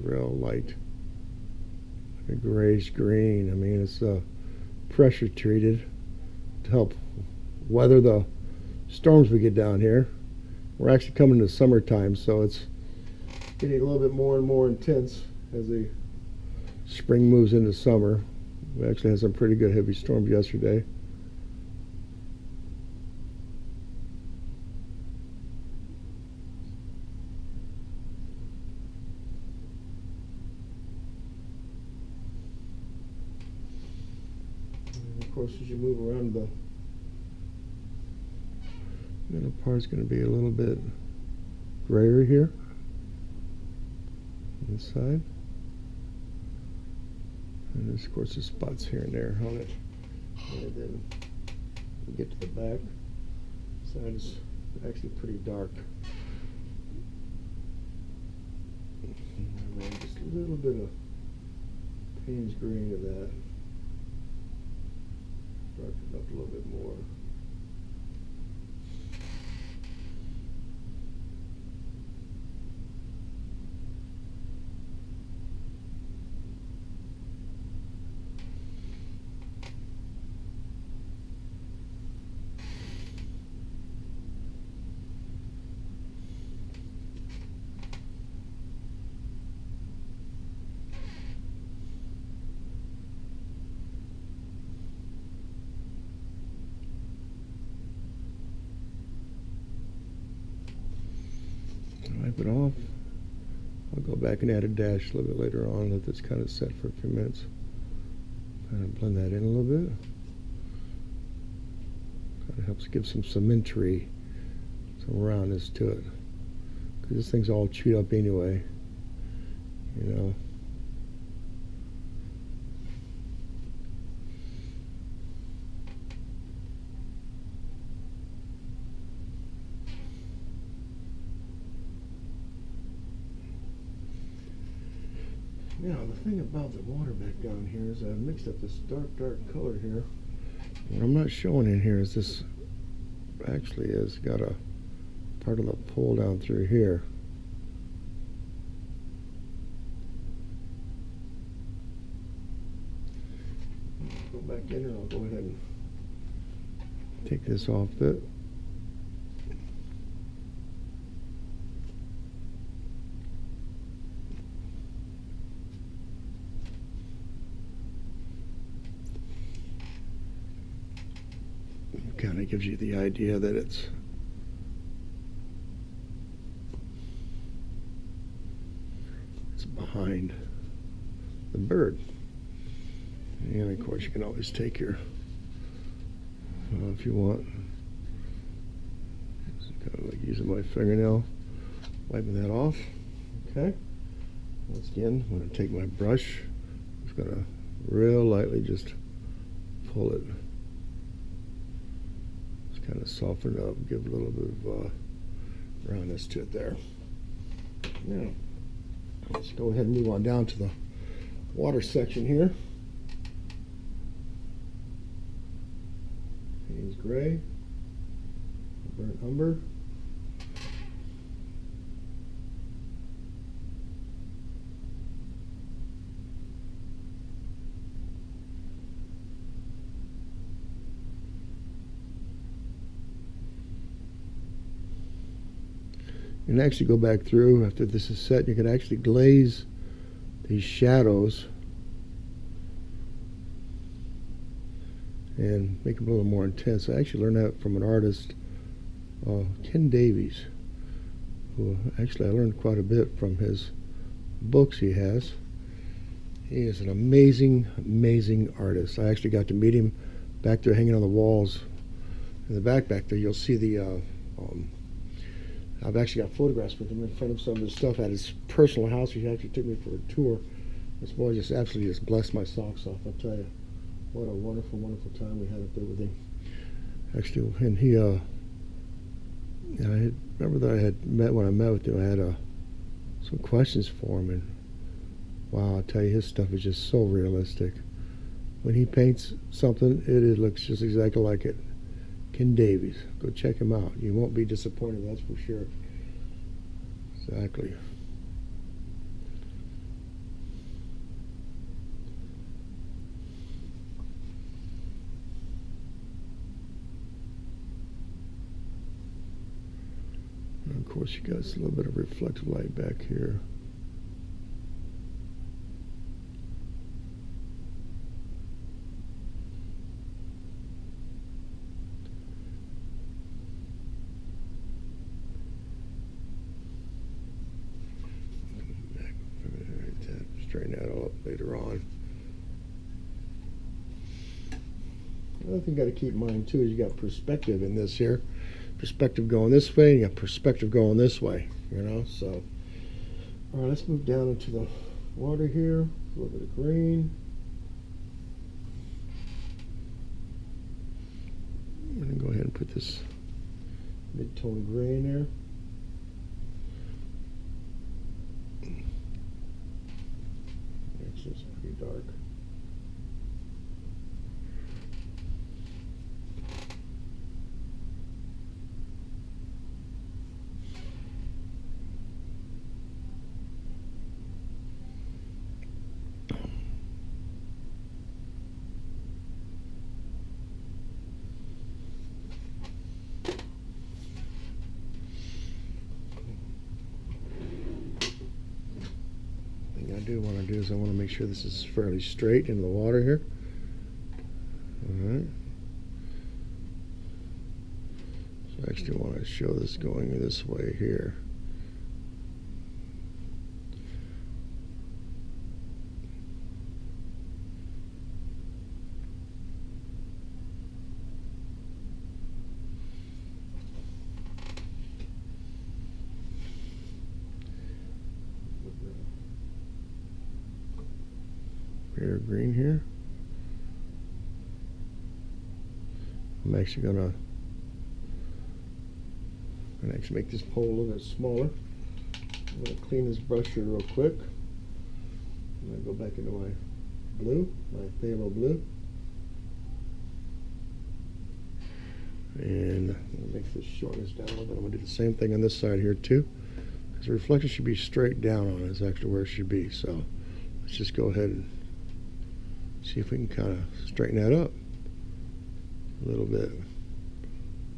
real light, like a grayish green. I mean, it's pressure treated to help weather the storms we get down here. We're actually coming to summertime, so it's getting a little bit more and more intense as the spring moves into summer. We actually had some pretty good heavy storms yesterday. And of course, as you move around, the middle part's going to be a little bit grayer here on this side. And there's, of course, the spots here and there on it. And then we get to the back side, is actually pretty dark. And just a little bit of Payne's green of that. Darken up a little bit more. Wipe it off. I'll go back and add a dash a little bit later on, let this kind of set for a few minutes. Kind of blend that in a little bit. Kind of helps give some symmetry, some roundness to it. Because this thing's all chewed up anyway, you know. Now, the thing about the water back down here is I've mixed up this dark color here. What I'm not showing in here is this actually has got a part of the pull down through here. Go back in and I'll go ahead and take this off a bit. Kind of gives you the idea that it's behind the bird. And of course you can always take your, if you want, just kind of like using my fingernail, wiping that off. Okay. Once again, I'm going to take my brush, just going to real lightly just pull it. Kind of soften it up, give a little bit of roundness to it there. Now, let's go ahead and move on down to the water section here. Payne's gray, burnt umber. You can actually go back through after this is set. You can actually glaze these shadows and make them a little more intense. I actually learned that from an artist, Ken Davies, who actually I learned quite a bit from his books he has. He is an amazing artist. I actually got to meet him back there hanging on the walls. In the back there, you'll see the I've actually got photographs with him in front of some of his stuff at his personal house. He actually took me for a tour. This boy just absolutely just blessed my socks off. I'll tell you, what a wonderful time we had up there with him. Actually, and he, I remember that I had met, when I met with him, I had some questions for him, and wow, I'll tell you, his stuff is just so realistic. When he paints something, it looks just exactly like it. Ken Davies. Go check him out. You won't be disappointed, that's for sure. Exactly. Of course, you got a little bit of reflective light back here. Straighten that all up later on. Another thing you got to keep in mind too is you got perspective in this here. Perspective going this way, and you got perspective going this way, you know. So, all right, let's move down into the water here. A little bit of green. I'm going to go ahead and put this mid-tone gray in there. Actually, it's pretty dark. I want to do is I want to make sure this is fairly straight into the water here. All right. So I actually want to show this going this way here. Green here. I'm actually gonna make this pole a little bit smaller. I'm gonna clean this brush here real quick. I'm gonna go back into my blue, my phthalo blue, and I'm gonna make this shorten this down a little bit. I'm gonna do the same thing on this side here too, because the reflection should be straight down on it. Is actually where it should be. So let's just go ahead and see if we can kind of straighten that up a little bit.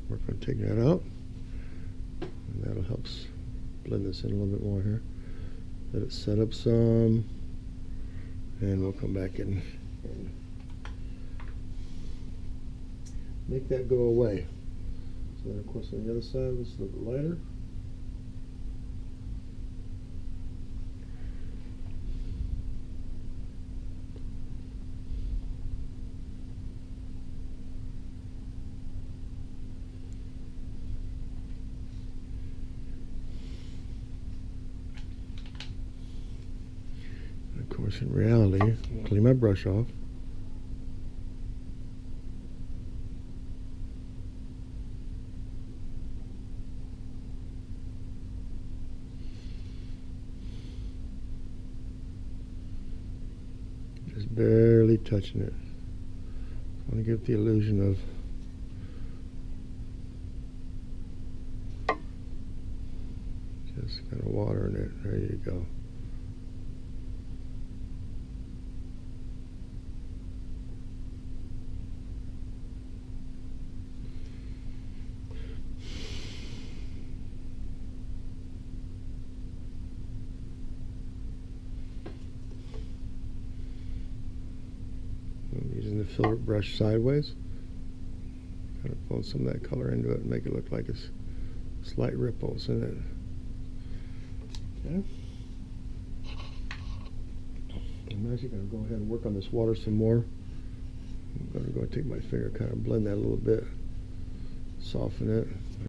Work on taking that out, and that'll help blend this in a little bit more here. Let it set up some, and we'll come back in and make that go away. So then, of course, on the other side, it's a little bit lighter. Of course, in reality, clean my brush off. Just barely touching it. I want to give the illusion of just kind of water in it. There you go. I'm using the filbert brush sideways, kind of pull some of that color into it and make it look like it's slight ripples in it. Okay. I'm actually going to go ahead and work on this water some more. I'm going to go take my finger, kind of blend that a little bit, soften it.